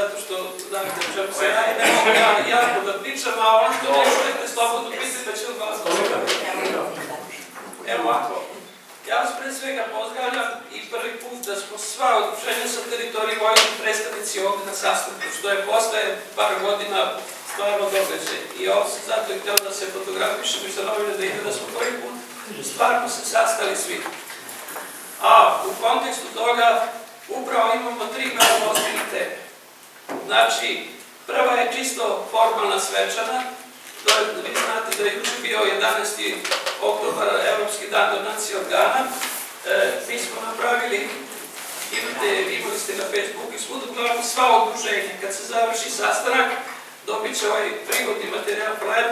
zato što, znate, čemu se ne mogu jako da pričam, a ono što nešto nekde slobodno pisati, pa će od vas govoriti. Evo ovako, ja vas pre svega pozdravljam i prvi put da smo sva udruženja sa teritorije Vojvodine predstavnici ovde na sastanku, što je posle par godina stvarno događaj. I ovo sam zato i hteo da se fotografišem i sa novine da ide da smo prvi put stvarno se sastali svi. A u kontekstu toga upravo imamo tri veoma ozbiljne teme. Znači, prva je čisto formalna svečana. Vi znate da je juče bio 11. oktobar, Evropski dan donacije organa. Mi smo napravili, imali ste na Facebooku i svuda, uglavnom sva udruženja. Kad se završi sastanak, dobit će ovaj prigodni materijal plan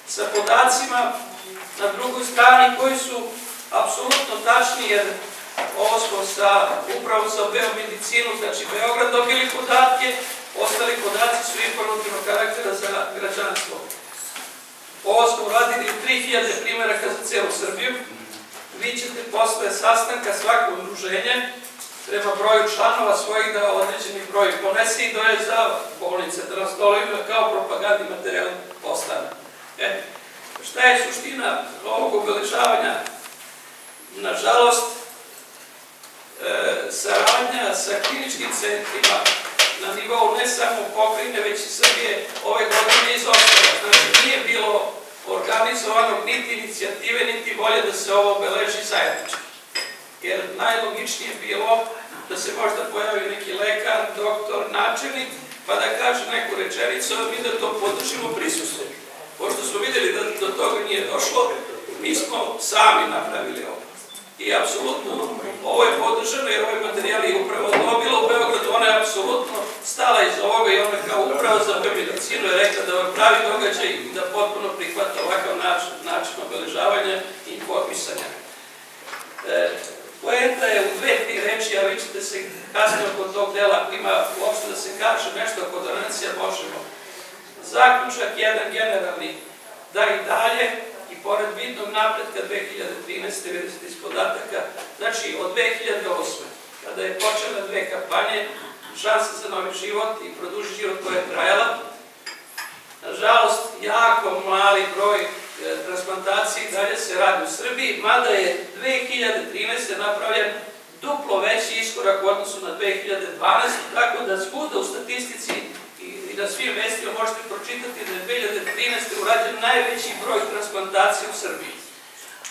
sa podacima na drugoj strani koji su apsolutno tačni, jer ovo smo upravo sa Beomedicinu, znači Beograd, dobili podatke, ostali podaci su informativnog karaktera za građanstvo. Ovo smo uradili 3000 primjeraka za celu Srbiju. Vi ćete posle sastanka svako udruženje treba broju članova svojih da određeni broj ponese i doje za bolnice, da na stolovima kao propagandni materijal ostane. Šta je suština ovog obeležavanja? Nažalost, saradnja sa kliničkim centrima na nivou ne samo pokrajine, već i Srbije ove godine izostala. Znači, nije bilo organizovanog niti inicijative, niti volje da se ovo obeleži zajednički. Jer najlogičnije bilo da se možda pojavi neki lekar, doktor, načelnik, pa da kaže neku rečenicu, a mi da to podržimo prisustvom. Pošto smo videli da do toga nije došlo, mi smo sami napravili ovo. I apsolutno ovo je podržano, jer ovaj materijal je upravo dobila u Beogradu, ona je apsolutno stala iz ovoga i ona kao upravo za Beomedicinu je rekla da vam pravi događaj i da potpuno prihvata ovakav način obeležavanja i informisanja. Poenta je u 2-3 reči, a vi ćete se kasnije oko tog dela, ako ima uopšte da se kaže nešto oko donacija, možemo. Zaključak jedan generalni, da i dalje, i pored vidnog napretka 2013. vidite iz podataka, znači od 2008. kada je počela dve kampanje, šansa za novi život i produži život koja je trajala, nažalost, jako mali broj transplantacije dalje se radi u Srbiji, mada je 2013. napravljen duplo veći iskorak u odnosu na 2012. Tako da svuda u statistici i na svim mestima možete pročitati da je 2013. urađen najveći broj transplantacija u Srbiji.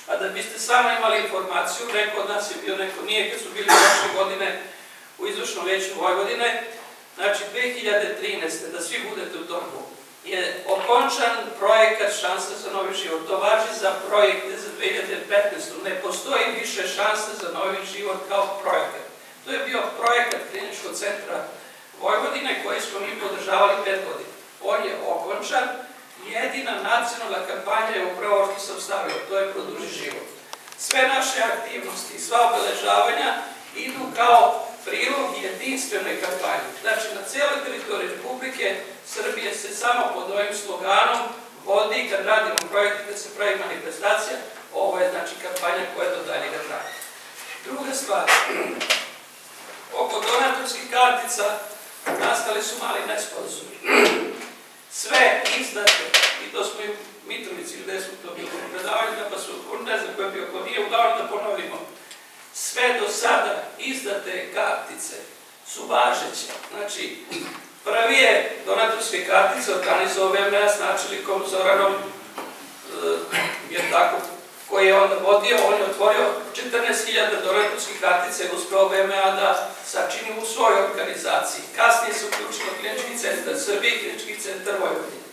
A da biste samo imali informaciju, neko od nas je bio, neko nije, kad su bili prošle godine u izvršnom veću Vojvodine, znači 2013. da svi budete u toku, je okončan projekat Šansa za novi život. To važi za projekte za 2015. Ne postoji više šanse za novi život kao projekat. To je bio projekat Kliničkog centra Vojvodine koji smo mi podržavali 5 godina. On je okončan. Jedina nacionalna kampanja je upravo ovo što sam stavio, to je Produži život. Sve naše aktivnosti i sva obeležavanja idu kao prilog jedinstvenoj kampanji. Znači, na cijeloj teritoriji Republike Srbije se samo pod ovim sloganom vodi kad radimo projekte, kad se pravi manifestacija, ovo je znači kampanja koja do daljega traje. Druga stvar, oko donatorskih kartica nastali su mali nesporazumi. Sve izdate, i to smo i u Mitrovici, gde smo to bili u predavanjima, pa su, ne znam ko je bio, ko nije, uglavnom da ponovimo, sve do sada izdate kartice su važeće. Znači, prvi je donatorske kartice organizovao VMA s načelnikom Zoranom, koji je onda vodio, on je otvorio 14.000 donatorskih kartica i uspeo VMA da sačini u svojoj organizaciji. Kasnije se uključilo Klinički centar Srbije i Klinički centar Vojvodine.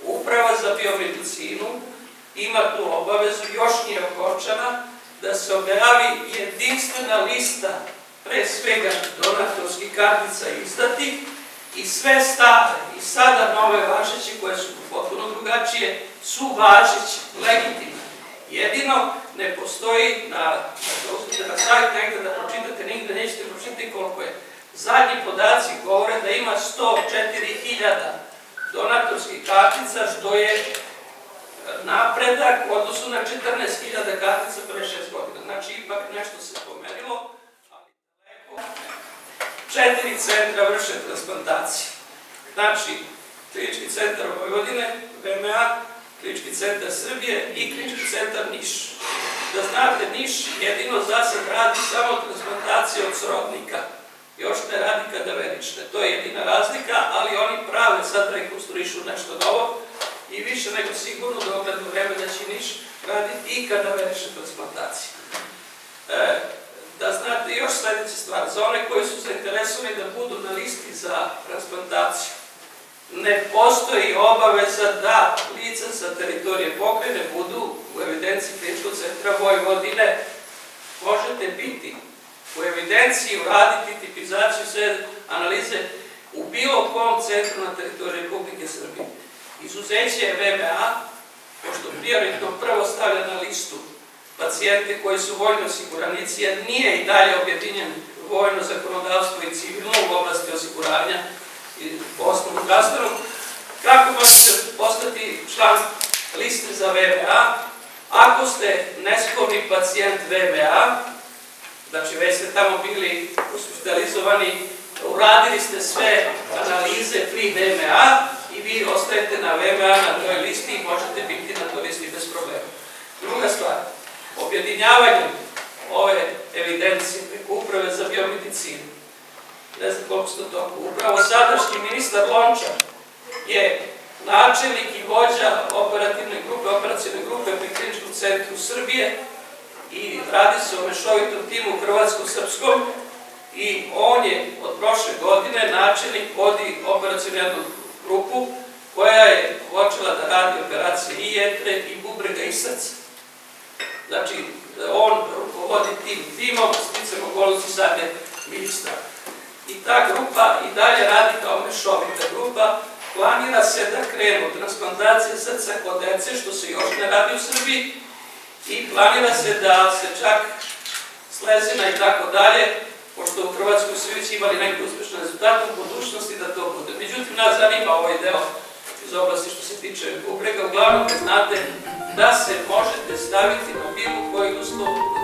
Uprava za biomedicinu ima tu obavezu, još nije okončana, da se objavi jedinstvena lista pre svega donatorskih kartica izdatih i sve stare i sada nove važeće koje su potpuno drugačije su važeće, legitimne. Jedino ne postoji na sajt negde da pročitate, nigde nećete pročitati koliko je. Zadnji podaci govore da ima 104.000 donatorskih kartica, što je napredak u odnosu na 14.000 kartica pre 6 godina. Znači, ipak nešto se pomerilo, ali daleko. 4 centra vrše transplantaciju. Znači, Klinički centar Vojvodine, VMA, Klinički centar Srbije i Klinički centar Niš. Da znate, Niš jedino za sad radi samo transplantaciju od srodnika. Još ne radi kadaverične. To je jedina razlika, ali oni prave sad rekonstruišu nešto novo i više nego sigurno dogledno vreme da će Niš raditi i kadaverične transplantacije. Da znate još sledeća stvar, za one koji su zainteresovani da budu na listi za transplantaciju, ne postoji obaveza da lica sa teritorije pokrajine budu u evidenciji Kliničkog centra Vojvodine. Možete biti u evidenciji, uraditi tipizaciju, sve analize u bilo kom centru na teritoriji Republike Srbije. Izuzeće je VMA, pošto prioritetno prvo stavlja na listu pacijente koji su vojni osiguranici, jer nije i dalje objedinjen vojno zakonodavstvo i civilno u oblasti osiguranja i osnovnog zdravstvenog. Kako možete postati član liste za VMA? Ako ste neskovni pacijent VMA, znači već ste tamo bili hospitalizovani, uradili ste sve analize pri VMA i vi ostajete na VMA na toj listi i možete biti na toj listi bez problema. Druga stvar, objedinjavanjem ove evidencije preko Uprave za biomedicinu, ne znam koliko ste to, upravo sadašnji ministar Lončar je načelnik i vođa operacijne grupe pri Kliničkom centru Srbije i radi se o mešovitom timu hrvatsko-srpskom i on je od prošle godine načelnik vodi operacijnu grupu koja je počela da radi operacije i jetre, i bubrega, i srca. Znači, on rukovodi tim timom, sticam okolnosti sad je ministar. I ta grupa i dalje radi kao mešovita grupa. Planira se da krenu transplantacije srca kod dece, što se još ne radi u Srbiji, i planira se da se čak slezina i tako dalje, pošto u Hrvatskoj su već imali neke uspešne rezultate u budućnosti da to bude. Međutim, nas zanima ovaj deo iz oblasti što se tiče bubrega. Uglavnom, znate da se možete staviti na bilo koji uslov